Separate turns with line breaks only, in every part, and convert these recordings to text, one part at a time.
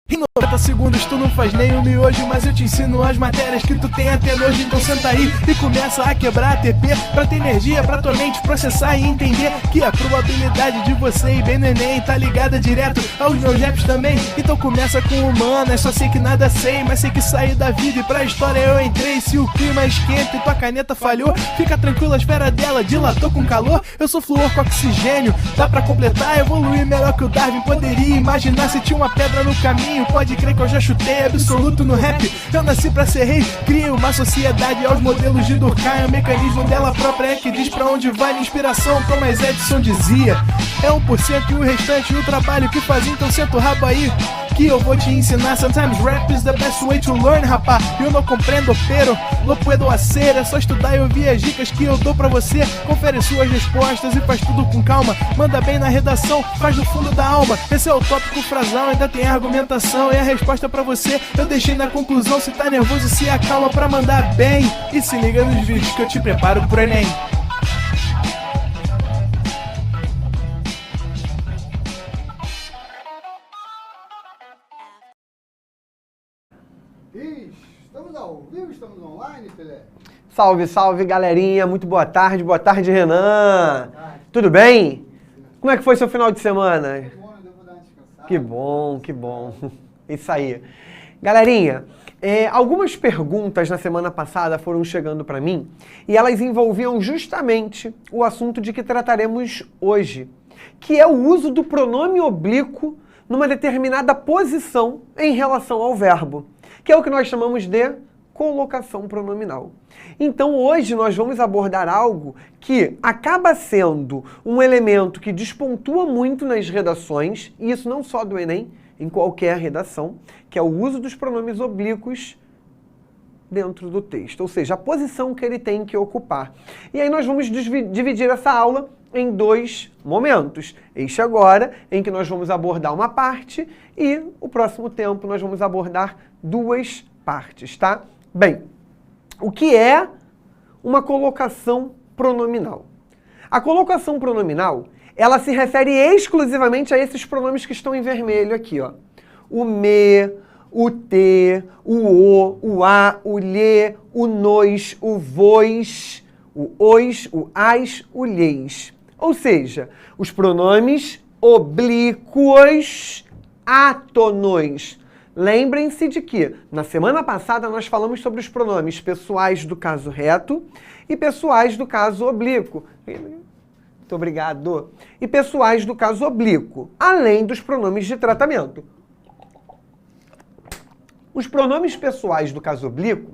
Em 90 segundos tu não faz nem um miojo, mas eu te ensino as matérias que tu tem até nojo. Então senta aí e começa a quebrar ATP pra ter energia pra tua mente processar e entender que a probabilidade de você ir bem no Enem tá ligada direto aos meus raps também. Então começa com humanas, só sei que nada sei, mas sei que saí da vida e pra história eu entrei. Se o clima esquenta e tua caneta falhou, fica tranquilo, a esfera dela dilatou com calor. Eu sou flúor com oxigênio, dá pra completar, evoluir melhor que o Darwin poderia imaginar. Se tinha uma pedra no caminho, pode crer que eu já chutei absoluto no rap. Eu nasci pra ser rei, criei uma sociedade aos modelos de Durkheim. O mecanismo dela própria é que diz pra onde vai minha inspiração. Thomas Edison dizia: é 1% e o restante o trabalho que faz. Então senta o rabo aí que eu vou te ensinar. Sometimes rap is the best way to learn, rapá. Eu não compreendo, pero não puedo hacer. É só estudar e ouvir as dicas que eu dou pra você. Confere suas respostas e faz tudo com calma. Manda bem na redação, faz do fundo da alma. Esse é o tópico frasal, ainda tem argumentação. E a resposta pra você eu deixei na conclusão. Se tá nervoso, se acalma pra mandar bem. E se liga nos vídeos que eu te preparo pro Enem.
Estamos ao vivo, estamos online, Pelé?
Salve, salve, galerinha. Muito boa tarde, Renan. Tudo bem? Como é que foi seu final de semana?
Bom, eu devo dar uma descansada.
Que bom, que bom. Isso aí. Galerinha, algumas perguntas na semana passada foram chegando para mim e elas envolviam justamente o assunto de que trataremos hoje, que é o uso do pronome oblíquo numa determinada posição em relação ao verbo, que é o que nós chamamos de colocação pronominal. Então hoje nós vamos abordar algo que acaba sendo um elemento que despontua muito nas redações, e isso não só do Enem, em qualquer redação, que é o uso dos pronomes oblíquos dentro do texto, ou seja, a posição que ele tem que ocupar. E aí nós vamos dividir essa aula em dois momentos. Este agora, em que nós vamos abordar uma parte, e o próximo tempo nós vamos abordar duas partes, tá? Bem, o que é uma colocação pronominal? A colocação pronominal, ela se refere exclusivamente a esses pronomes que estão em vermelho aqui, ó. O me, o te, o a, o lhe, o nos, o vos, o os, o as, o lhes. Ou seja, os pronomes oblíquos átonos. Lembrem-se de que, na semana passada, nós falamos sobre os pronomes pessoais do caso reto e pessoais do caso oblíquo. Muito obrigado. E pessoais do caso oblíquo, além dos pronomes de tratamento. Os pronomes pessoais do caso oblíquo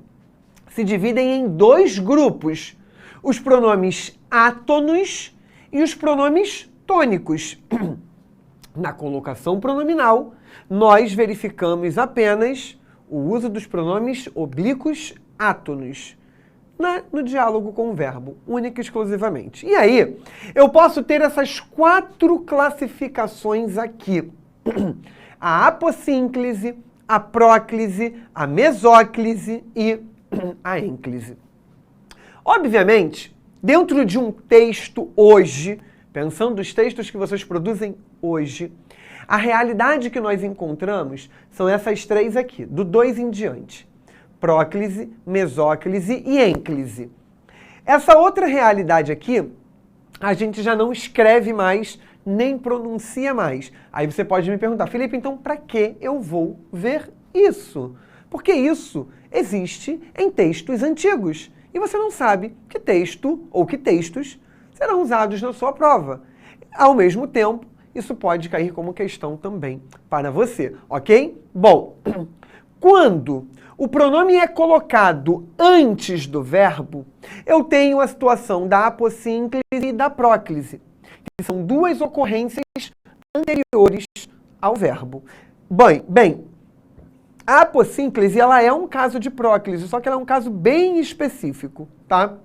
se dividem em dois grupos: os pronomes átonos e os pronomes tônicos. Na colocação pronominal, nós verificamos apenas o uso dos pronomes oblíquos átonos no diálogo com o verbo, única e exclusivamente. E aí, eu posso ter essas quatro classificações aqui: a apossínclise, a próclise, a mesóclise e a ênclise. Obviamente, dentro de um texto hoje, pensando nos textos que vocês produzem hoje, a realidade que nós encontramos são essas três aqui, do 2 em diante: próclise, mesóclise e ênclise. Essa outra realidade aqui, a gente já não escreve mais, nem pronuncia mais. Aí você pode me perguntar: Felipe, então para que eu vou ver isso? Porque isso existe em textos antigos. E você não sabe que texto ou que textos serão usados na sua prova. Ao mesmo tempo, isso pode cair como questão também para você, ok? Bom, quando o pronome é colocado antes do verbo, eu tenho a situação da apossínclise e da próclise, que são duas ocorrências anteriores ao verbo. Bem, a apossínclise, ela é um caso de próclise, só que ela é um caso bem específico, tá?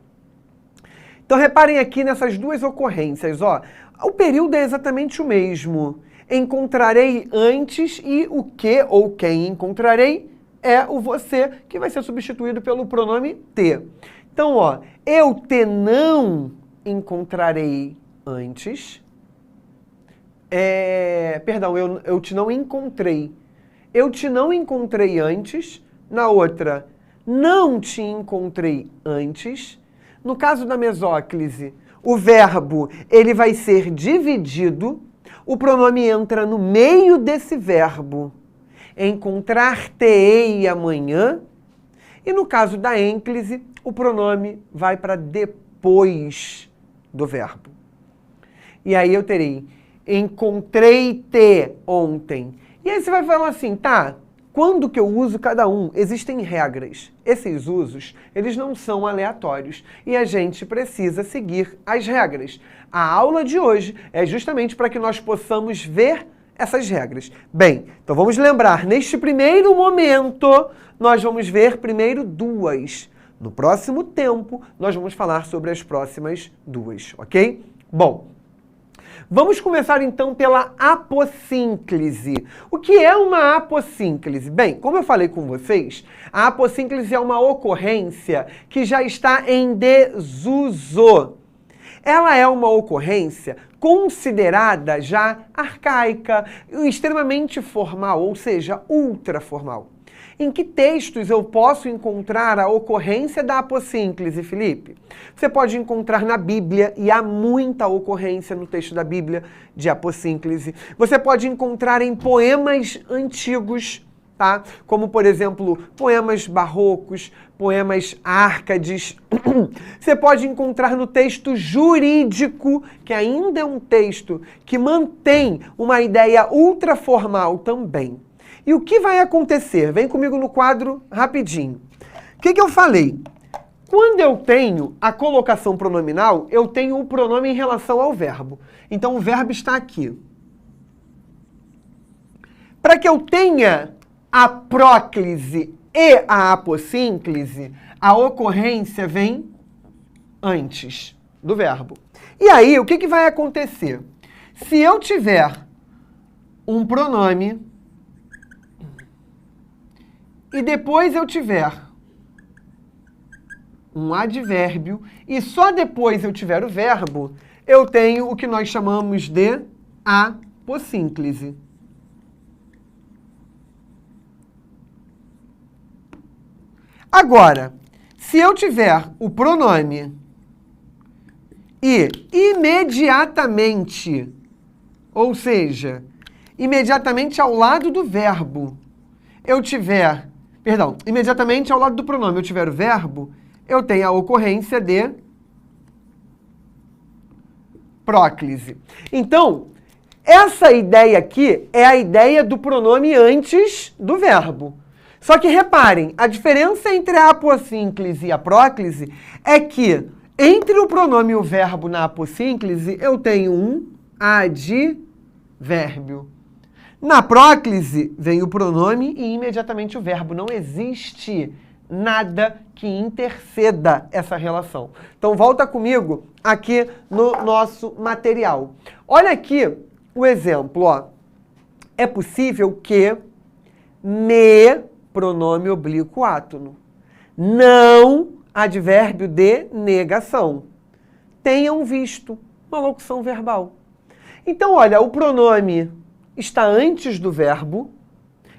Então, reparem aqui nessas duas ocorrências, ó. O período é exatamente o mesmo. Encontrarei antes e o que ou quem encontrarei é o você, que vai ser substituído pelo pronome te. Então, ó, eu te não encontrarei antes. Perdão, eu te não encontrei. Eu te não encontrei antes. Na outra, não te encontrei antes. No caso da mesóclise, o verbo ele vai ser dividido. O pronome entra no meio desse verbo. Encontrar-te-ei amanhã. E no caso da ênclise, o pronome vai para depois do verbo. E aí eu terei encontrei-te ontem. E aí você vai falar assim, tá, quando que eu uso cada um? Existem regras. Esses usos, eles não são aleatórios. E a gente precisa seguir as regras. A aula de hoje é justamente para que nós possamos ver essas regras. Bem, então vamos lembrar, neste primeiro momento, nós vamos ver primeiro duas. No próximo tempo, nós vamos falar sobre as próximas duas, ok? Bom, vamos começar então pela apossínclise. O que é uma apossínclise? Bem, como eu falei com vocês, a apossínclise é uma ocorrência que já está em desuso. Ela é uma ocorrência considerada já arcaica, extremamente formal, ou seja, ultra formal. Em que textos eu posso encontrar a ocorrência da apossínclise, Felipe? Você pode encontrar na Bíblia, e há muita ocorrência no texto da Bíblia de apossínclise. Você pode encontrar em poemas antigos, tá? Como, por exemplo, poemas barrocos, poemas árcades. Você pode encontrar no texto jurídico, que ainda é um texto que mantém uma ideia ultraformal também. E o que vai acontecer? Vem comigo no quadro rapidinho. O que eu falei? Quando eu tenho a colocação pronominal, eu tenho o pronome em relação ao verbo. Então o verbo está aqui. Para que eu tenha a próclise e a apossínclise, a ocorrência vem antes do verbo. E aí, o que vai acontecer? Se eu tiver um pronome e depois eu tiver um advérbio e só depois eu tiver o verbo, eu tenho o que nós chamamos de apossínclise. Agora, se eu tiver o pronome e imediatamente, ou seja, imediatamente ao lado do verbo, eu tiver, imediatamente ao lado do pronome eu tiver o verbo, eu tenho a ocorrência de próclise. Então, essa ideia aqui é a ideia do pronome antes do verbo. Só que reparem, a diferença entre a apossínclise e a próclise é que entre o pronome e o verbo na apossínclise eu tenho um advérbio. Na próclise vem o pronome e imediatamente o verbo. Não existe nada que interceda essa relação. Então volta comigo aqui no nosso material. Olha aqui o exemplo, ó. É possível que pronome oblíquo átono. Não advérbio de negação. Tenham visto uma locução verbal. Então, olha, o pronome está antes do verbo,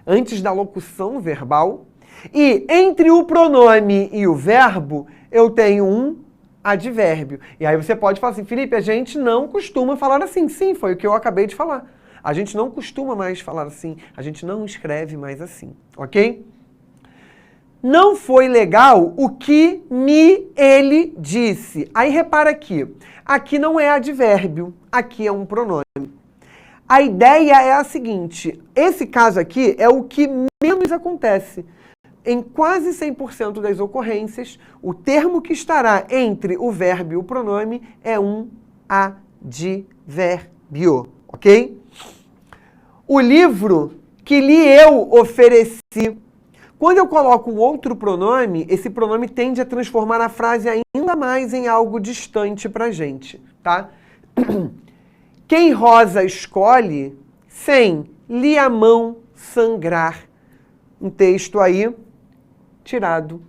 antes da locução verbal, e entre o pronome e o verbo, eu tenho um advérbio. E aí você pode falar assim, Felipe, a gente não costuma falar assim. Sim, foi o que eu acabei de falar. A gente não costuma mais falar assim, a gente não escreve mais assim, ok? Não foi legal o que ele disse. Aí repara aqui, aqui não é advérbio, aqui é um pronome. A ideia é a seguinte, esse caso aqui é o que menos acontece. Em quase 100% das ocorrências, o termo que estará entre o verbo e o pronome é um advérbio, ok? O livro que lhe eu ofereci. Quando eu coloco um outro pronome, esse pronome tende a transformar a frase ainda mais em algo distante pra gente, tá? Quem rosa escolhe, sem lhe a mão sangrar. Um texto aí tirado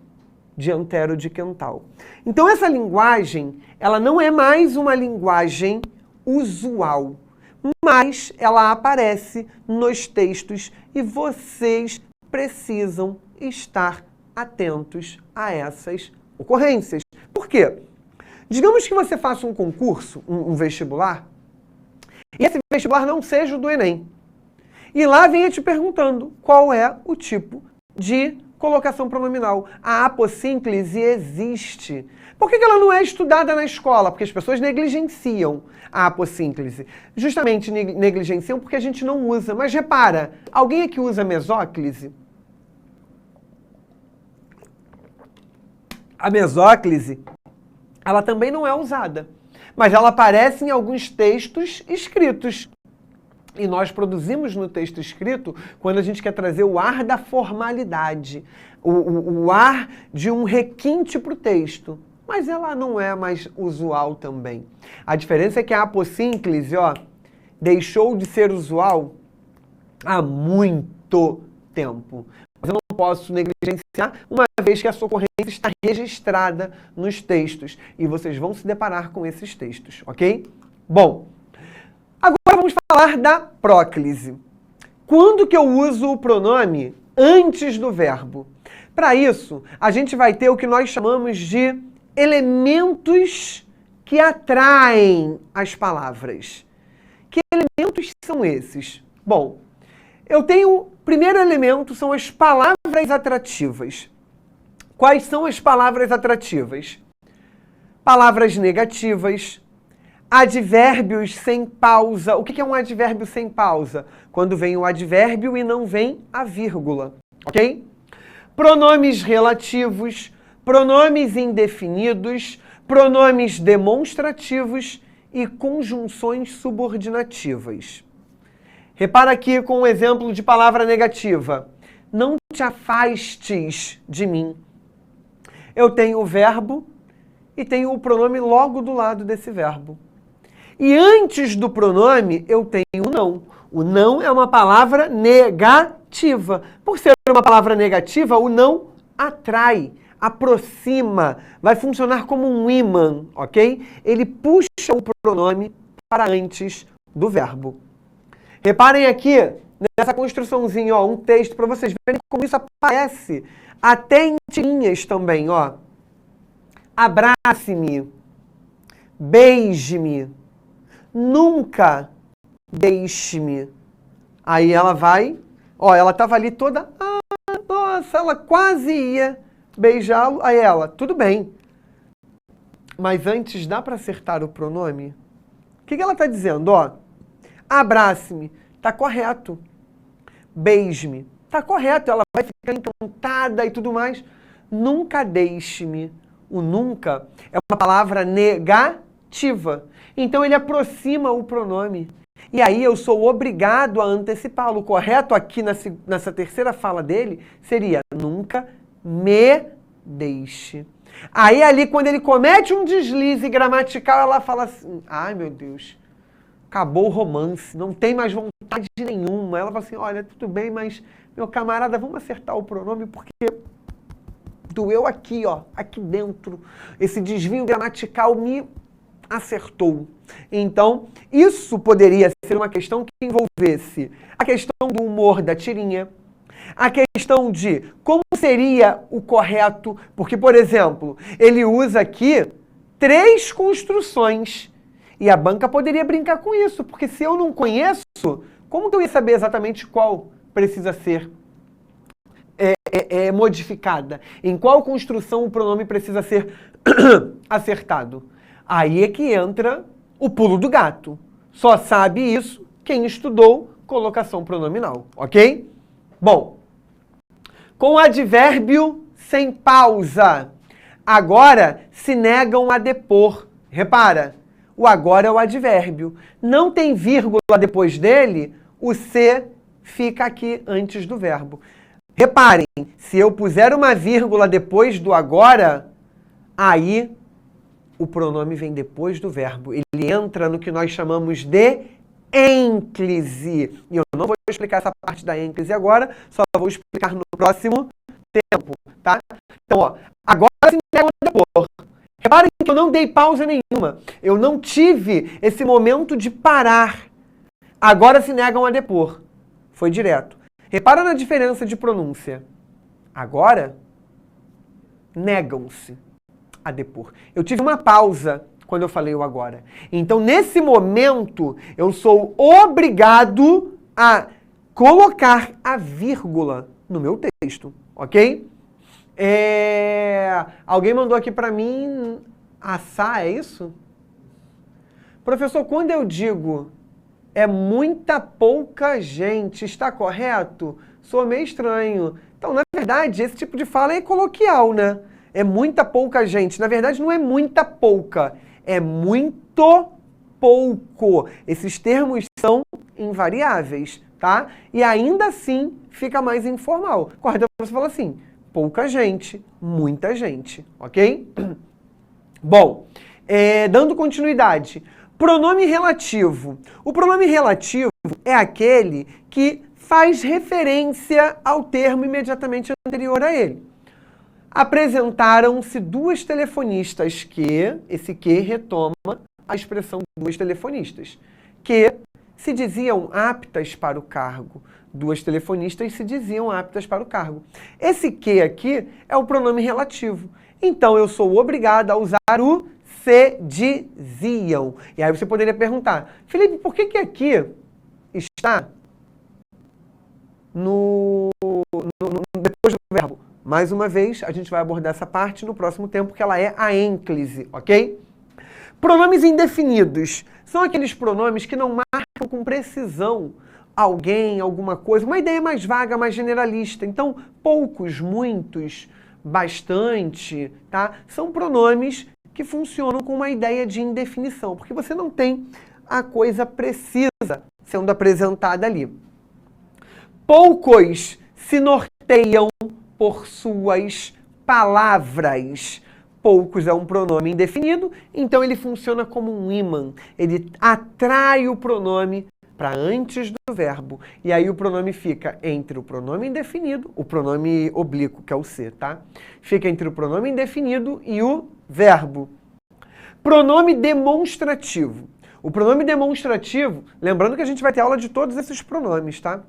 de Antero de Quental. Então essa linguagem, ela não é mais uma linguagem usual, mas ela aparece nos textos e vocês precisam estar atentos a essas ocorrências. Por quê? Digamos que você faça um concurso, um vestibular, e esse vestibular não seja o do Enem. E lá venha te perguntando qual é o tipo de colocação pronominal. A apossínclise existe. Por que ela não é estudada na escola? Porque as pessoas negligenciam a apossínclise. Justamente negligenciam porque a gente não usa. Mas repara, alguém aqui usa mesóclise? A mesóclise, ela também não é usada. Mas ela aparece em alguns textos escritos. E nós produzimos no texto escrito quando a gente quer trazer o ar da formalidade, o ar de um requinte para o texto. Mas ela não é mais usual também. A diferença é que a apossínclise, deixou de ser usual há muito tempo. Mas eu não posso negligenciar, uma vez que essa ocorrência está registrada nos textos. E vocês vão se deparar com esses textos, ok? Bom, agora vamos falar da próclise. Quando que eu uso o pronome antes do verbo? Para isso, a gente vai ter o que nós chamamos de elementos que atraem as palavras. Que elementos são esses? Bom, eu tenho... O primeiro elemento são as palavras atrativas. Quais são as palavras atrativas? Palavras negativas, advérbios sem pausa. O que é um advérbio sem pausa? Quando vem o advérbio e não vem a vírgula, ok? Pronomes relativos, pronomes indefinidos, pronomes demonstrativos e conjunções subordinativas. Repara aqui com um exemplo de palavra negativa. Não te afastes de mim. Eu tenho o verbo e tenho o pronome logo do lado desse verbo. E antes do pronome, eu tenho o não. O não é uma palavra negativa. Por ser uma palavra negativa, o não atrai, aproxima, vai funcionar como um ímã, ok? Ele puxa o pronome para antes do verbo. Reparem aqui, nessa construçãozinha, um texto para vocês verem como isso aparece até em tirinhas também, Abrace-me, beije-me, nunca deixe-me. Aí ela vai, ela estava ali toda, nossa, ela quase ia beijá-lo. Aí ela, tudo bem. Mas antes dá para acertar o pronome? O que ela está dizendo? Abrace-me, tá correto. Beije-me, tá correto. Ela vai ficar encantada e tudo mais. Nunca deixe-me. O nunca é uma palavra negativa. Então ele aproxima o pronome. E aí eu sou obrigado a antecipá-lo. O correto aqui nessa terceira fala dele seria nunca me deixe. Aí ali quando ele comete um deslize gramatical, ela fala assim, ai meu Deus, acabou o romance, não tem mais vontade nenhuma. Ela fala assim, olha, tudo bem, mas meu camarada, vamos acertar o pronome porque doeu aqui, aqui dentro. Esse desvio gramatical me acertou. Então, isso poderia ser uma questão que envolvesse a questão do humor da tirinha, a questão de como seria o correto, porque, por exemplo, ele usa aqui 3 construções e a banca poderia brincar com isso, porque se eu não conheço, como que eu ia saber exatamente qual precisa ser modificada? Em qual construção o pronome precisa ser acertado? Aí é que entra o pulo do gato. Só sabe isso quem estudou colocação pronominal, ok? Bom, com o advérbio sem pausa, agora se negam a depor. Repara, o agora é o advérbio. Não tem vírgula depois dele, o se fica aqui antes do verbo. Reparem, se eu puser uma vírgula depois do agora, aí o pronome vem depois do verbo. Ele entra no que nós chamamos de ênclise. E eu não vou explicar essa parte da ênclise agora, só vou explicar no próximo tempo, tá? Então, ó, agora se negam a depor. Reparem que eu não dei pausa nenhuma. Eu não tive esse momento de parar. Agora se negam a depor. Foi direto. Repara na diferença de pronúncia. Agora, negam-se a depor. Eu tive uma pausa quando eu falei o agora. Então, nesse momento, eu sou obrigado a colocar a vírgula no meu texto, ok? Alguém mandou aqui para mim assar, é isso? Professor, quando eu digo é muita pouca gente, está correto? Soa meio estranho. Então, na verdade, esse tipo de fala é coloquial, né? É muita pouca gente. Na verdade, não é muita pouca, é muito pouco. Esses termos são invariáveis, tá? E ainda assim fica mais informal. Correto, você fala assim, pouca gente, muita gente, ok? Bom, dando continuidade, pronome relativo. O pronome relativo é aquele que faz referência ao termo imediatamente anterior a ele. Apresentaram-se duas telefonistas que, esse que retoma a expressão duas telefonistas, que se diziam aptas para o cargo. Duas telefonistas se diziam aptas para o cargo. Esse que aqui é o pronome relativo. Então, eu sou obrigada a usar o se diziam. E aí você poderia perguntar, Felipe, por que aqui está depois do verbo? Mais uma vez, a gente vai abordar essa parte no próximo tempo, que ela é a ênclise, ok? Pronomes indefinidos são aqueles pronomes que não marcam com precisão alguém, alguma coisa, uma ideia mais vaga, mais generalista. Então, poucos, muitos, bastante, tá? São pronomes que funcionam com uma ideia de indefinição, porque você não tem a coisa precisa sendo apresentada ali. Poucos se norteiam por suas palavras. Poucos é um pronome indefinido, então ele funciona como um ímã. Ele atrai o pronome para antes do verbo. E aí o pronome fica entre o pronome indefinido, o pronome oblíquo, que é o se, tá? Fica entre o pronome indefinido e o verbo. Pronome demonstrativo. O pronome demonstrativo, lembrando que a gente vai ter aula de todos esses pronomes, tá?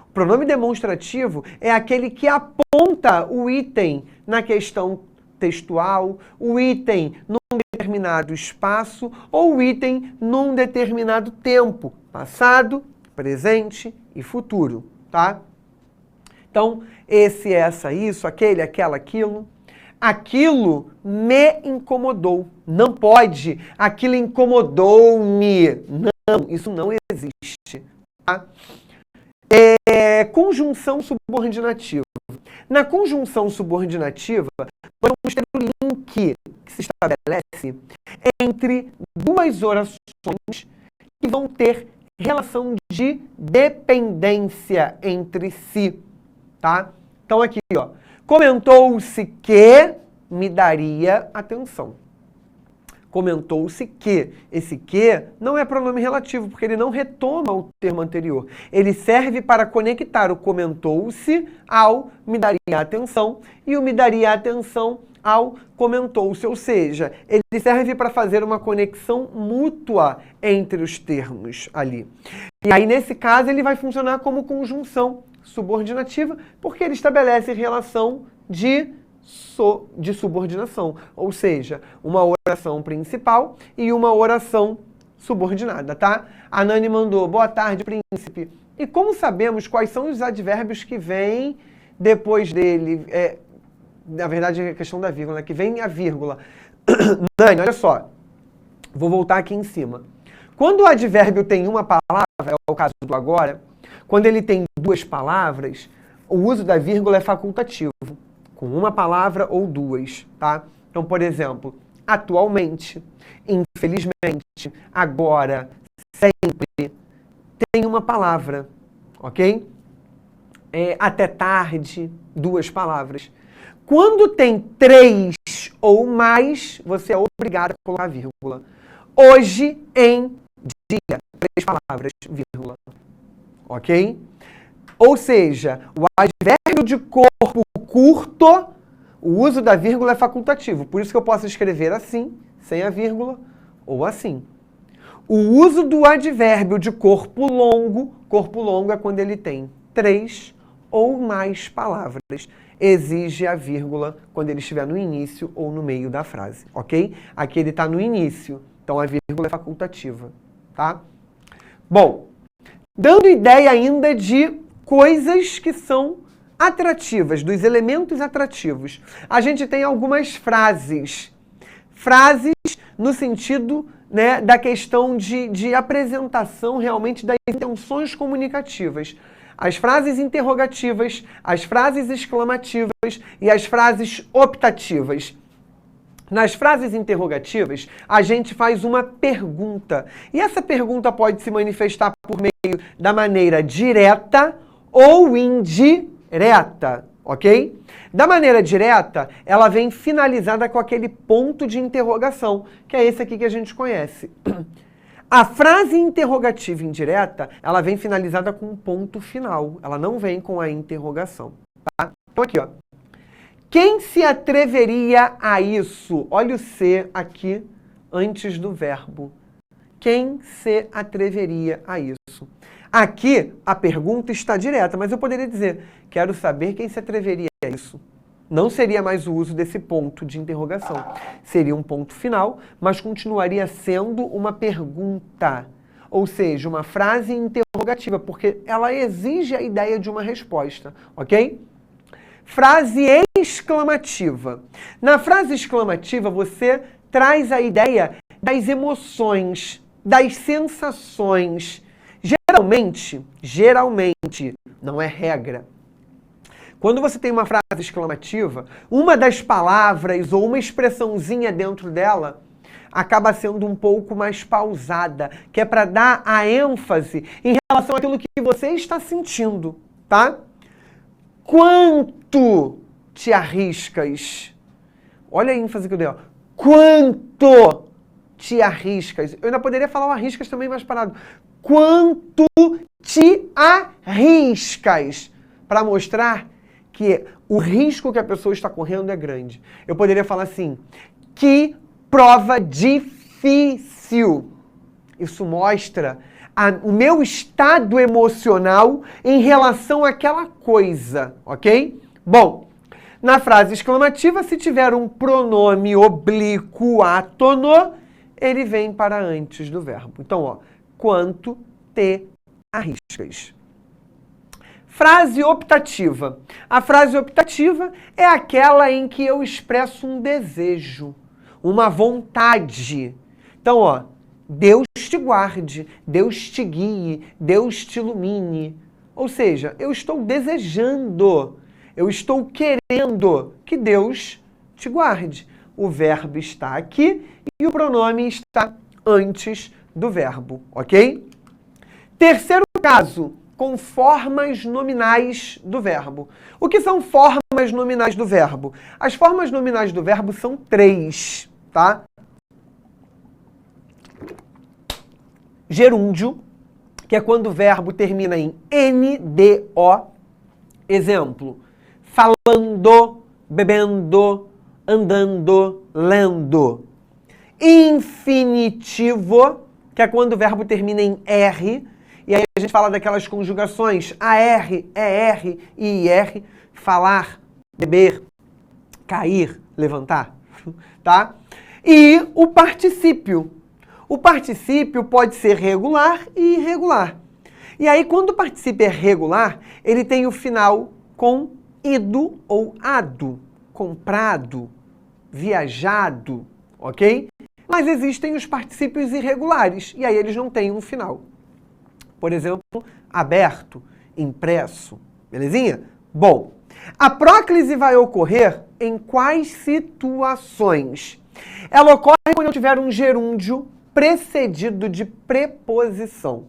O pronome demonstrativo é aquele que aponta o item na questão textual, o item num determinado espaço ou o item num determinado tempo, passado, presente e futuro, tá? Então, esse, essa, isso, aquele, aquela, aquilo. Aquilo me incomodou. Não pode. Aquilo incomodou-me. Não, isso não existe, tá? Conjunção subordinativa. Na conjunção subordinativa, nós vamos ter o link que se estabelece entre duas orações que vão ter relação de dependência entre si, tá? Então aqui, ó, comentou-se que me daria atenção. Comentou-se que. Esse que não é pronome relativo, porque ele não retoma o termo anterior. Ele serve para conectar o comentou-se ao me daria atenção e o me daria atenção ao comentou-se. Ou seja, ele serve para fazer uma conexão mútua entre os termos ali. E aí, nesse caso, ele vai funcionar como conjunção subordinativa, porque ele estabelece relação de subordinação, ou seja, uma oração principal e uma oração subordinada, tá? A Nani mandou, boa tarde, príncipe. E como sabemos quais são os advérbios que vêm depois dele? Na verdade, é a questão da vírgula, que vem a vírgula. Nani, olha só, vou voltar aqui em cima. Quando o advérbio tem uma palavra, é o caso do agora, quando ele tem duas palavras, o uso da vírgula é facultativo. Com uma palavra ou duas, tá? Então, por exemplo, atualmente, infelizmente, agora, sempre, tem uma palavra, ok? Até tarde, duas palavras. Quando tem três ou mais, você é obrigado a colocar vírgula. Hoje, em dia, três palavras, vírgula, ok? Ou seja, o advérbio de corpo curto, O uso da vírgula é facultativo, por isso que eu posso escrever assim, sem a vírgula, ou assim. O uso do advérbio de corpo longo é quando ele tem 3 ou mais palavras. Exige a vírgula quando ele estiver no início ou no meio da frase, ok? Aqui ele está no início, então a vírgula é facultativa, tá? Bom, dando ideia ainda de coisas que são atrativas, dos elementos atrativos. A gente tem algumas frases. Frases no sentido, né, da questão de apresentação realmente das intenções comunicativas. As frases interrogativas, as frases exclamativas e as frases optativas. Nas frases interrogativas, a gente faz uma pergunta. E essa pergunta pode se manifestar por meio da maneira direta ou indireta, ok? Da maneira direta, ela vem finalizada com aquele ponto de interrogação, que é esse aqui que a gente conhece. A frase interrogativa indireta, ela vem finalizada com um ponto final. Ela não vem com a interrogação, tá? Então aqui, ó. Quem se atreveria a isso? Olha o se aqui antes do verbo. Quem se atreveria a isso? Aqui a pergunta está direta, mas eu poderia dizer, quero saber quem se atreveria a isso. Não seria mais o uso desse ponto de interrogação. Seria um ponto final, mas continuaria sendo uma pergunta. Ou seja, uma frase interrogativa, porque ela exige a ideia de uma resposta, ok? Frase exclamativa. Na frase exclamativa, você traz a ideia das emoções, das sensações. Geralmente, não é regra. Quando você tem uma frase exclamativa, uma das palavras ou uma expressãozinha dentro dela acaba sendo um pouco mais pausada, que é para dar a ênfase em relação àquilo que você está sentindo, tá? Quanto te arriscas? Olha a ênfase que eu dei, ó. Quanto te arriscas? Eu ainda poderia falar o arriscas também mais parado. Quanto te arriscas? Para mostrar que o risco que a pessoa está correndo é grande. Eu poderia falar assim, que prova difícil. Isso mostra o meu estado emocional em relação àquela coisa, ok? Bom, na frase exclamativa, se tiver um pronome oblíquo átono, ele vem para antes do verbo. Então, ó, quanto te arriscas. Frase optativa. A frase optativa é aquela em que eu expresso um desejo, uma vontade. Então, ó, Deus te guarde, Deus te guie, Deus te ilumine. Ou seja, eu estou desejando, eu estou querendo que Deus te guarde. O verbo está aqui e o pronome está antes do verbo, ok? Terceiro caso, com formas nominais do verbo. O que são formas nominais do verbo? As formas nominais do verbo são 3, tá? Gerúndio, que é quando o verbo termina em NDO. Exemplo, falando, bebendo, andando, lendo. Infinitivo, que é quando o verbo termina em R. E aí a gente fala daquelas conjugações AR, ER e IR. Falar, beber, cair, levantar. Tá? E o particípio. O particípio pode ser regular e irregular. E aí, quando o particípio é regular, ele tem o final com ido ou ado. Comprado, viajado, ok? Mas existem os particípios irregulares, e aí eles não têm um final. Por exemplo, aberto, impresso, belezinha? Bom, a próclise vai ocorrer em quais situações? Ela ocorre quando eu tiver um gerúndio precedido de preposição.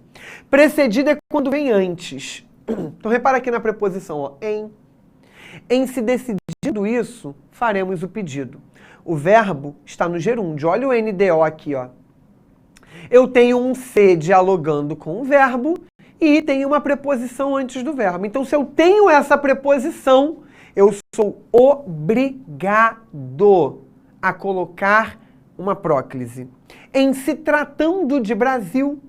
Precedido é quando vem antes. Então, repara aqui na preposição, ó, em. Em se decidindo isso, faremos o pedido. O verbo está no gerúndio. Olha o NDO aqui, ó. Eu tenho um se dialogando com o verbo e tenho uma preposição antes do verbo. Então, se eu tenho essa preposição, eu sou obrigado a colocar uma próclise. Em se tratando de Brasil,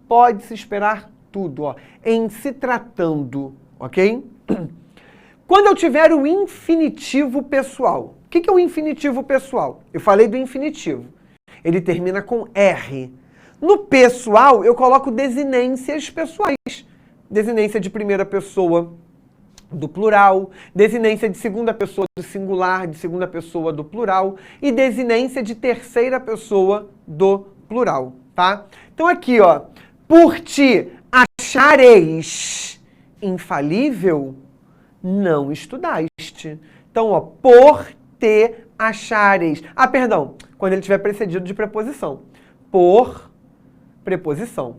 pode-se esperar tudo. Ó. Em se tratando, ok? Quando eu tiver o infinitivo pessoal. O que é o infinitivo pessoal? Eu falei do infinitivo. Ele termina com R. No pessoal, eu coloco desinências pessoais. Desinência de primeira pessoa do plural, desinência de segunda pessoa do singular, de segunda pessoa do plural e desinência de terceira pessoa do plural, tá? Então aqui, ó, por ti achareis infalível, não estudaste. Então, ó, por te achareis. Ah, perdão, quando ele tiver precedido de preposição. Por preposição.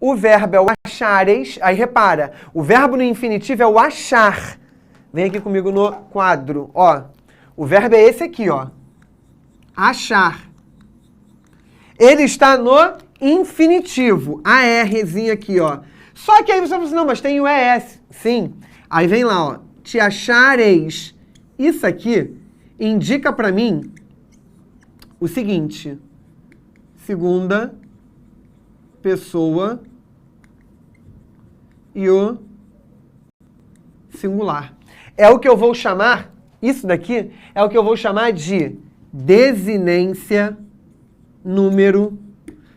O verbo é o achareis. Aí repara, o verbo no infinitivo é o achar. Vem aqui comigo no quadro, ó. O verbo é esse aqui, ó. Achar. Ele está no infinitivo. A Rzinha aqui, ó. Só que aí você fala assim, não, mas tem o ES. Sim. Aí vem lá, ó. Te achareis. Isso aqui indica para mim o seguinte. Segunda pessoa e o singular. É o que eu vou chamar, isso daqui, é o que eu vou chamar de desinência número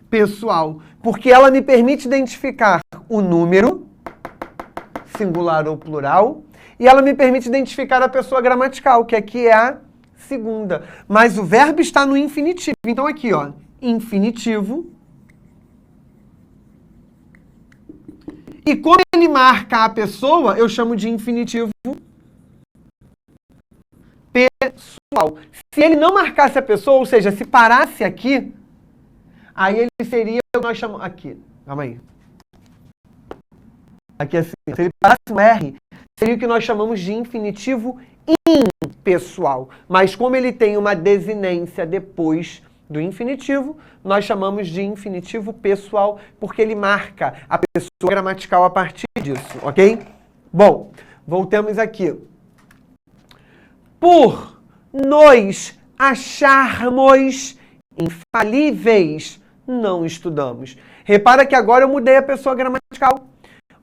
pessoal. Porque ela me permite identificar o número, singular ou plural, e ela me permite identificar a pessoa gramatical, que aqui é a segunda. Mas o verbo está no infinitivo. Então aqui, ó, infinitivo. E como ele marca a pessoa, eu chamo de infinitivo pessoal. Se ele não marcasse a pessoa, ou seja, se parasse aqui, aí ele seria o que nós chamamos... Aqui, calma aí. Aqui assim, se ele parasse um R, seria o que nós chamamos de infinitivo impessoal. Mas como ele tem uma desinência depois do infinitivo, nós chamamos de infinitivo pessoal, porque ele marca a pessoa gramatical a partir disso, ok? Bom, voltamos aqui. Por nós acharmos infalíveis, não estudamos. Repara que agora eu mudei a pessoa gramatical.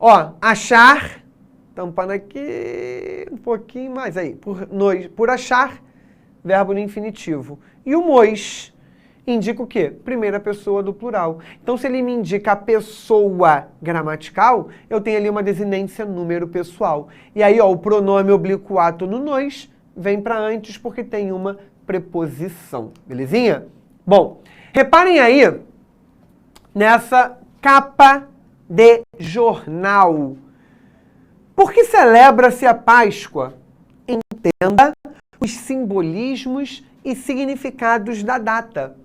Ó, achar, tampando aqui um pouquinho mais aí. Por achar, verbo no infinitivo. E o mois indica o quê? Primeira pessoa do plural. Então, se ele me indica a pessoa gramatical, eu tenho ali uma desinência número pessoal. E aí, ó, o pronome oblíquo ato no nós vem para antes porque tem uma preposição. Belezinha? Bom, reparem aí nessa capa de jornal. Por que celebra-se a Páscoa? Entenda os simbolismos e significados da data.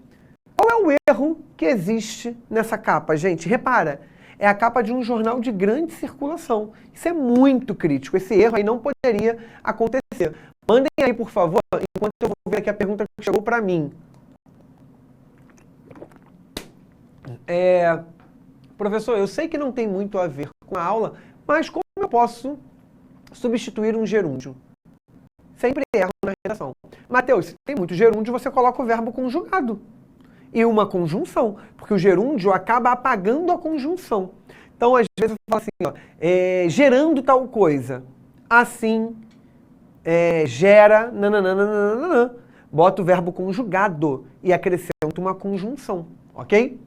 Qual é o erro que existe nessa capa, gente? Repara, é a capa de um jornal de grande circulação. Isso é muito crítico. Esse erro aí não poderia acontecer. Mandem aí, por favor, enquanto eu vou ver aqui a pergunta que chegou para mim. Professor, eu sei que não tem muito a ver com a aula, mas como eu posso substituir um gerúndio? Sempre erro na redação. Mateus, se tem muito gerúndio, você coloca o verbo conjugado. E uma conjunção, porque o gerúndio acaba apagando a conjunção. Então, às vezes, eu falo assim, ó, gerando tal coisa. Assim, gera, nananana, bota o verbo conjugado e acrescenta uma conjunção, ok?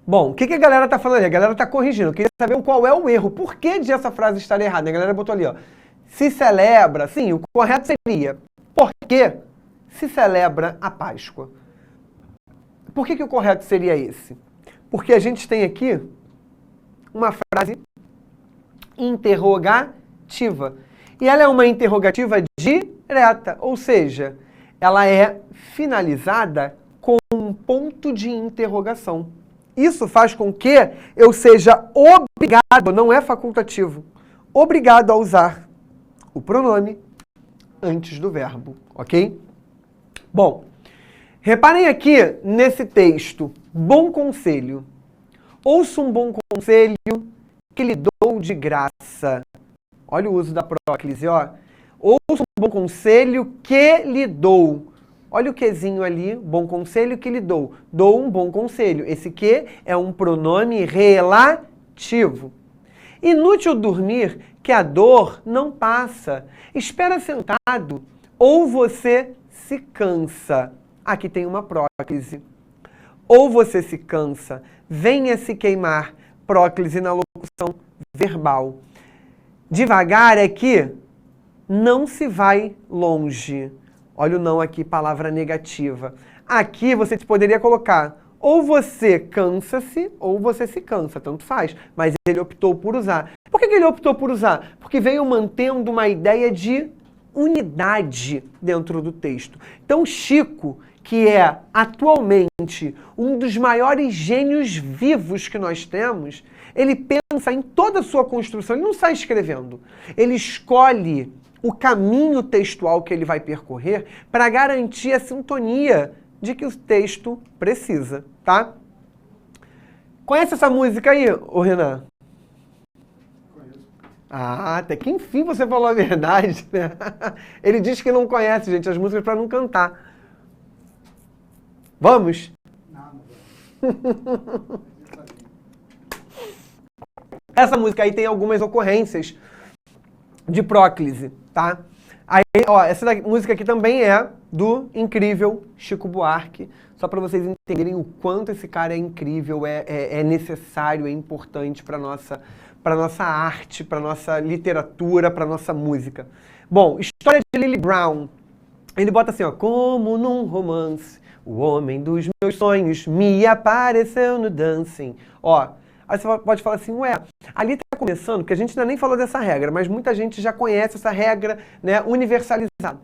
Bom, o que a galera está falando ali? A galera está corrigindo. Eu queria saber qual é o erro. Por que de essa frase estar errada? A galera botou ali, ó. Se celebra, sim, o correto seria, por que se celebra a Páscoa? Por que o correto seria esse? Porque a gente tem aqui uma frase interrogativa. E ela é uma interrogativa direta, ou seja, ela é finalizada com um ponto de interrogação. Isso faz com que eu seja obrigado, não é facultativo, obrigado a usar o pronome antes do verbo, ok? Bom, reparem aqui nesse texto, bom conselho. Ouça um bom conselho que lhe dou de graça. Olha o uso da próclise, ó. Ouça um bom conselho que lhe dou. Olha o quezinho ali, bom conselho que lhe dou. Dou um bom conselho. Esse que é um pronome relativo. Inútil dormir, que a dor não passa. Espera sentado, ou você se cansa. Aqui tem uma próclise. Ou você se cansa, venha se queimar. Próclise na locução verbal. Devagar é que não se vai longe. Olha o não aqui, palavra negativa. Aqui você poderia colocar ou você cansa-se ou você se cansa, tanto faz. Mas ele optou por usar. Por que ele optou por usar? Porque veio mantendo uma ideia de unidade dentro do texto. Então, Chico, que é atualmente um dos maiores gênios vivos que nós temos, ele pensa em toda a sua construção, ele não sai escrevendo. Ele escolhe o caminho textual que ele vai percorrer para garantir a sintonia de que o texto precisa, tá? Conhece essa música aí, ô Renan?
Conheço.
Ah, até que enfim você falou a verdade, né? Ele diz que não conhece, gente, as músicas para não cantar. Vamos?
Não.
Essa música aí tem algumas ocorrências de próclise, tá? Aí, ó, essa música aqui também é do incrível Chico Buarque, só para vocês entenderem o quanto esse cara é incrível, é necessário, é importante para nossa arte, para nossa literatura, para nossa música. Bom, história de Lily Brown. Ele bota assim, ó, como num romance, o homem dos meus sonhos me apareceu no dancing. Ó, aí você pode falar assim, ué, ali está começando, porque a gente ainda nem falou dessa regra, mas muita gente já conhece essa regra, né, universalizada.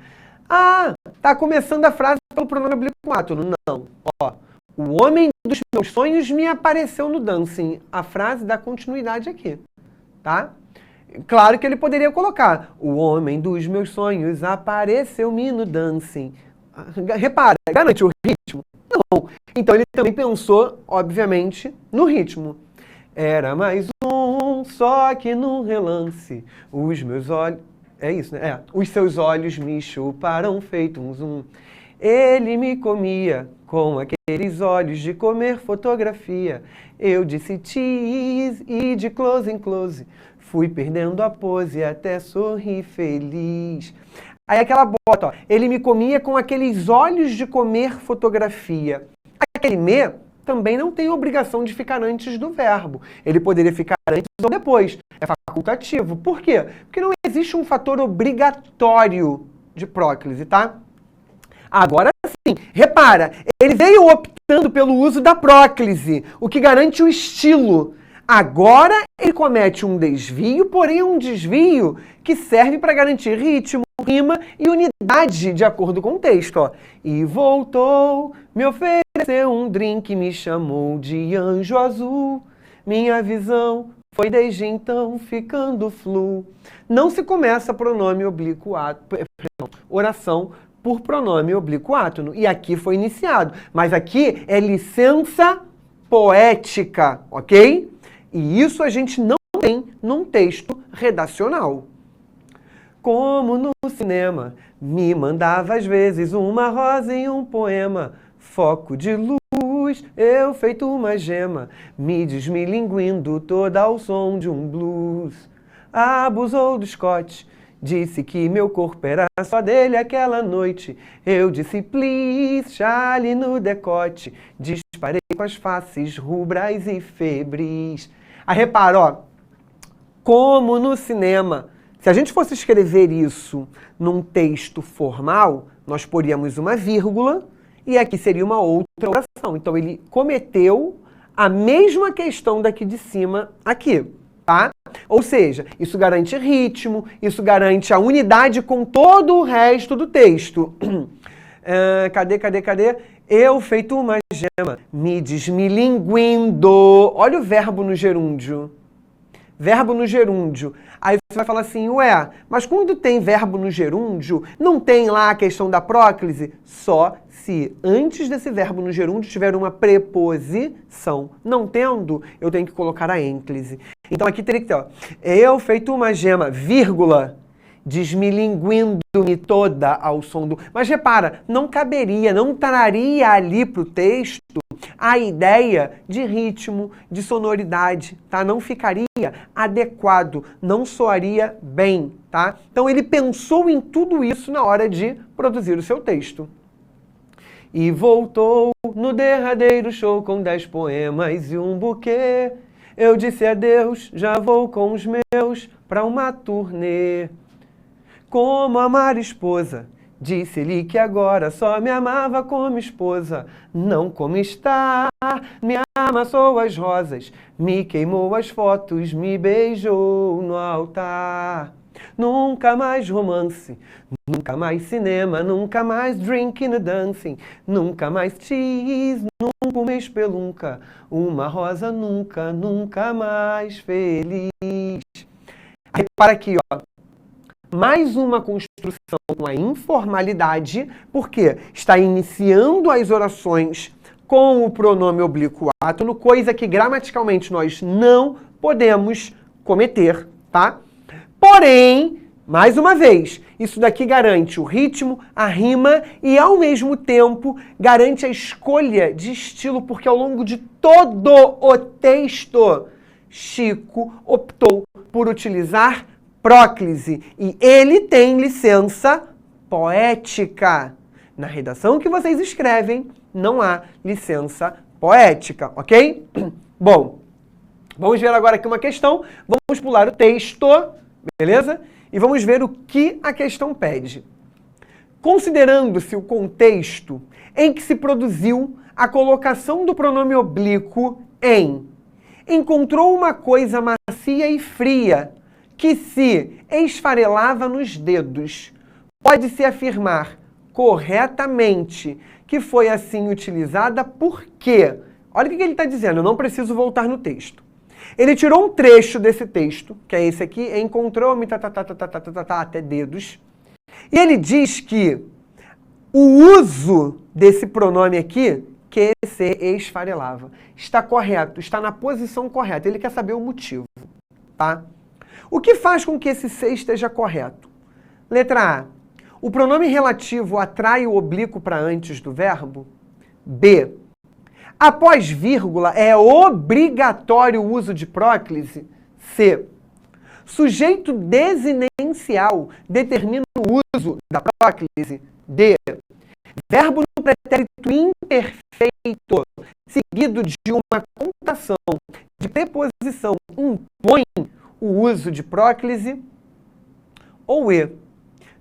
Ah, tá começando a frase pelo pronome oblíquo átono. Não, ó, o homem dos meus sonhos me apareceu no dancing. A frase dá continuidade aqui, tá? Claro que ele poderia colocar, o homem dos meus sonhos apareceu-me no dancing. Repara, garante o ritmo? Não. Então ele também pensou, obviamente, no ritmo. Era mais um, só que num relance, os meus olhos... É isso, né? Os seus olhos me chuparam feito um zoom. Ele me comia com aqueles olhos de comer fotografia. Eu disse cheese e de close em close. Fui perdendo a pose até sorrir feliz. Aí aquela bota, ó. Ele me comia com aqueles olhos de comer fotografia. Aquele me também não tem obrigação de ficar antes do verbo. Ele poderia ficar antes ou depois. É facultativo. Por quê? Porque não existe um fator obrigatório de próclise, tá? Agora sim, repara, ele veio optando pelo uso da próclise, o que garante o estilo. Agora ele comete um desvio, porém um desvio que serve para garantir ritmo, rima e unidade de acordo com o texto. Ó. E voltou, me ofereceu um drink, me chamou de anjo azul. Minha visão foi desde então ficando flu. Não se começa pronome oblíquo átono, oração por pronome oblíquo átono. E aqui foi iniciado. Mas aqui é licença poética, ok? E isso a gente não tem num texto redacional. Como no cinema, me mandava às vezes uma rosa em um poema. Foco de luz, eu feito uma gema, me desmilinguindo toda ao som de um blues. Abusou do Scott, disse que meu corpo era só dele aquela noite. Eu disse please, chale no decote, disparei com as faces rubras e febris. Aí repara, ó, como no cinema, se a gente fosse escrever isso num texto formal, nós poríamos uma vírgula e aqui seria uma outra oração. Então ele cometeu a mesma questão daqui de cima aqui, tá? Ou seja, isso garante ritmo, isso garante a unidade com todo o resto do texto. Cadê? Eu feito uma gema, me desmilinguindo. Olha o verbo no gerúndio. Verbo no gerúndio. Aí você vai falar assim, ué, mas quando tem verbo no gerúndio, não tem lá a questão da próclise? Só se antes desse verbo no gerúndio tiver uma preposição. Não tendo, eu tenho que colocar a ênclise. Então aqui teria que ter, ó, eu feito uma gema, vírgula, desmilinguindo-me toda ao som do... Mas repara, não caberia, não traria ali para o texto a ideia de ritmo, de sonoridade, tá? Não ficaria adequado, não soaria bem, tá? Então ele pensou em tudo isso na hora de produzir o seu texto. E voltou no derradeiro show com 10 poemas e um buquê. Eu disse adeus, já vou com os meus pra uma turnê. Como amar esposa, disse-lhe que agora só me amava como esposa, não como está. Me amassou as rosas, me queimou as fotos, me beijou no altar. Nunca mais romance, nunca mais cinema, nunca mais drinking and dancing, nunca mais cheese, nunca um mês pelunca, uma rosa nunca, nunca mais feliz. Repara aqui, ó. Mais uma construção com a informalidade, porque está iniciando as orações com o pronome oblíquo átono, coisa que gramaticalmente nós não podemos cometer, tá? Porém, mais uma vez, isso daqui garante o ritmo, a rima e, ao mesmo tempo, garante a escolha de estilo, porque ao longo de todo o texto, Chico optou por utilizar próclise e ele tem licença poética. Na redação que vocês escrevem, não há licença poética, ok? Bom, vamos ver agora aqui uma questão. Vamos pular o texto, beleza? E vamos ver o que a questão pede. Considerando-se o contexto em que se produziu a colocação do pronome oblíquo em encontrou uma coisa macia e fria que se esfarelava nos dedos, pode-se afirmar corretamente que foi assim utilizada porque... Olha o que ele está dizendo, eu não preciso voltar no texto. Ele tirou um trecho desse texto, que é esse aqui, encontrou-me, até dedos. E ele diz que o uso desse pronome aqui, que se esfarelava, está correto, está na posição correta. Ele quer saber o motivo, tá? O que faz com que esse se esteja correto? Letra A. O pronome relativo atrai o oblíquo para antes do verbo? B. Após vírgula, é obrigatório o uso de próclise? C. Sujeito desinencial determina o uso da próclise? D. Verbo no pretérito imperfeito, seguido de uma contação de preposição, impõe o uso de próclise? Ou E.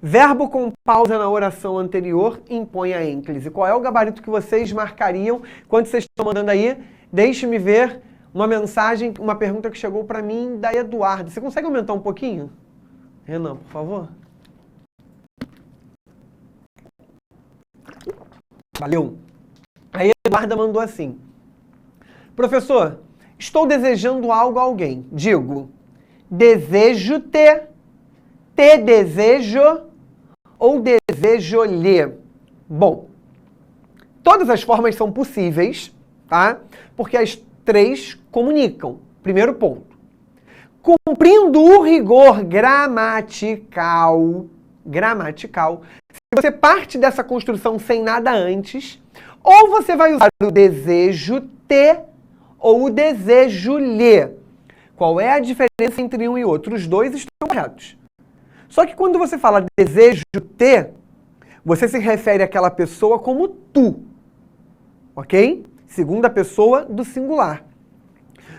Verbo com pausa na oração anterior impõe a ênclise. Qual é o gabarito que vocês marcariam quando vocês estão mandando aí? Deixe-me ver uma mensagem, uma pergunta que chegou para mim da Eduardo. Você consegue aumentar um pouquinho? Renan, por favor. Valeu. Aí a Eduarda mandou assim. Professor, estou desejando algo a alguém. Digo, desejo-te, te desejo ou desejo-lhe. Bom, todas as formas são possíveis, tá? Porque as três comunicam. Primeiro ponto. Cumprindo o rigor gramatical, se você parte dessa construção sem nada antes, ou você vai usar o desejo-te ou o desejo-lhe. Qual é a diferença entre um e outro? Os dois estão corretos. Só que quando você fala desejo-te, você se refere àquela pessoa como tu, ok? Segunda pessoa do singular.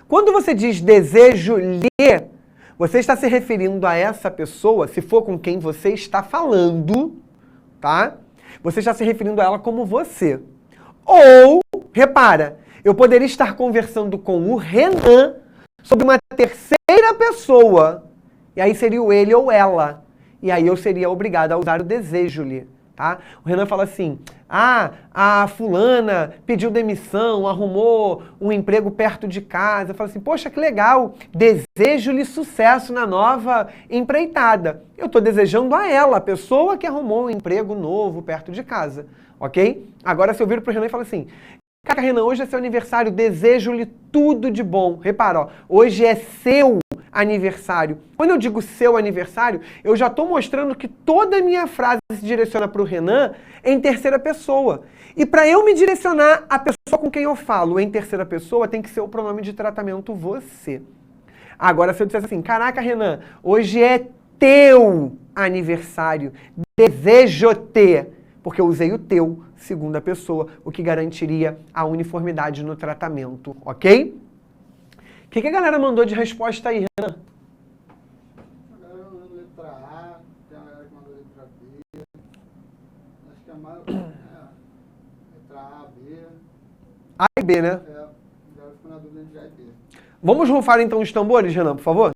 Quando você diz desejo-lhe, você está se referindo a essa pessoa, se for com quem você está falando, tá? Você está se referindo a ela como você. Ou, repara, eu poderia estar conversando com o Renan sobre uma terceira pessoa, e aí seria o ele ou ela. E aí eu seria obrigado a usar o desejo-lhe, tá? O Renan fala assim, a fulana pediu demissão, arrumou um emprego perto de casa. Eu falo assim, poxa, que legal, desejo-lhe sucesso na nova empreitada. Eu estou desejando a ela, a pessoa que arrumou um emprego novo perto de casa, ok? Agora se eu viro pro Renan e falo assim, cara, Renan, hoje é seu aniversário, desejo-lhe tudo de bom. Repara, ó, hoje é seu aniversário. Quando eu digo seu aniversário, eu já estou mostrando que toda a minha frase se direciona para o Renan em terceira pessoa. E para eu me direcionar à pessoa com quem eu falo em terceira pessoa, tem que ser o pronome de tratamento você. Agora, se eu dissesse assim, caraca, Renan, hoje é teu aniversário, desejo-te, porque eu usei o teu, segunda pessoa, o que garantiria a uniformidade no tratamento, ok? O que a galera mandou de resposta aí, Renan?
A galera mandou letra A, tem a galera que mandou letra B. Acho que a mais... letra A, B.
A e B, né?
A galera ficou na dúvida entre A e B.
Vamos rufar então os tambores, Renan, por favor?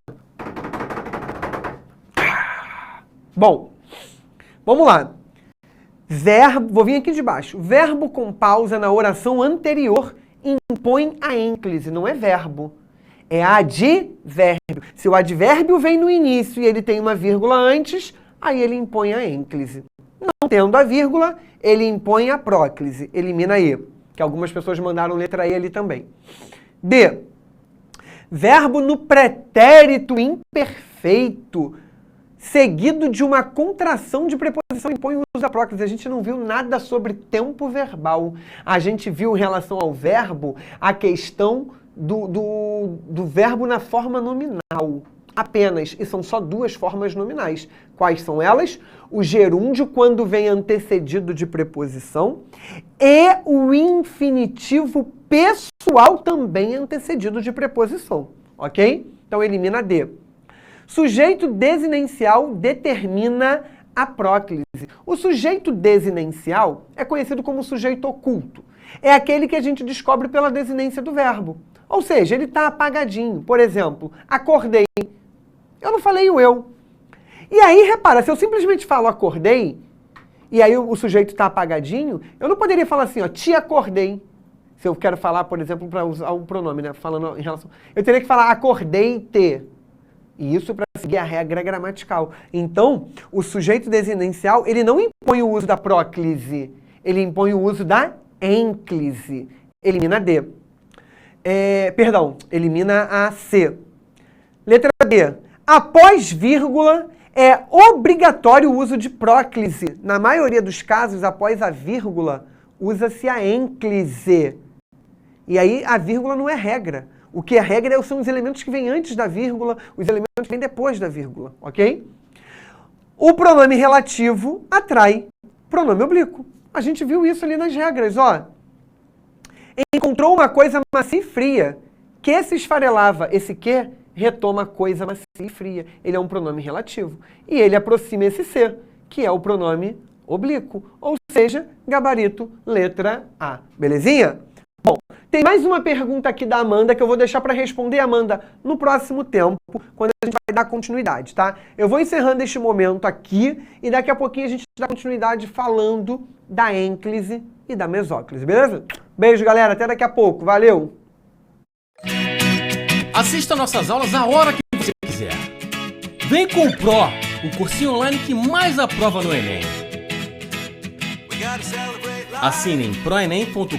Bom, vamos lá. Verbo, vou vir aqui de baixo. Verbo com pausa na oração anterior impõe a ênclise, não é verbo. É advérbio. Se o advérbio vem no início e ele tem uma vírgula antes, aí ele impõe a ênclise. Não tendo a vírgula, ele impõe a próclise. Elimina E, que algumas pessoas mandaram letra E ali também. B. Verbo no pretérito imperfeito, seguido de uma contração de preposição, impõe o uso da próclise. A gente não viu nada sobre tempo verbal. A gente viu em relação ao verbo a questão do verbo na forma nominal. Apenas. E são só duas formas nominais. Quais são elas? O gerúndio, quando vem antecedido de preposição, e o infinitivo pessoal, também antecedido de preposição. Ok? Então elimina D. Sujeito desinencial determina a próclise. O sujeito desinencial é conhecido como sujeito oculto. É aquele que a gente descobre pela desinência do verbo. Ou seja, ele está apagadinho. Por exemplo, acordei. Eu não falei o eu. E aí, repara, se eu simplesmente falo acordei, e aí o sujeito está apagadinho, eu não poderia falar assim, ó, te acordei. Se eu quero falar, por exemplo, para usar um pronome, né? Falando em relação... Eu teria que falar acordei-te. E isso para seguir a regra gramatical. Então, o sujeito desinencial, ele não impõe o uso da próclise, ele impõe o uso da ênclise. Elimina D. Elimina a C. Letra B. Após vírgula, é obrigatório o uso de próclise. Na maioria dos casos, após a vírgula, usa-se a ênclise. E aí, a vírgula não é regra. O que é regra são os elementos que vêm antes da vírgula, os elementos que vêm depois da vírgula, ok? O pronome relativo atrai pronome oblíquo. A gente viu isso ali nas regras, ó. Encontrou uma coisa macia e fria, que se esfarelava. Esse que retoma coisa macia e fria. Ele é um pronome relativo. E ele aproxima esse ser, que é o pronome oblíquo. Ou seja, gabarito, letra A. Belezinha? Bom, tem mais uma pergunta aqui da Amanda que eu vou deixar para responder, Amanda, no próximo tempo, quando a gente vai dar continuidade, tá? Eu vou encerrando este momento aqui e daqui a pouquinho a gente dá continuidade falando da ênclise e da mesóclise, beleza? Beijo, galera. Até daqui a pouco. Valeu!
Assista nossas aulas a hora que você quiser. Vem com o Pro, o cursinho online que mais aprova no Enem. Assine em proenem.com.br.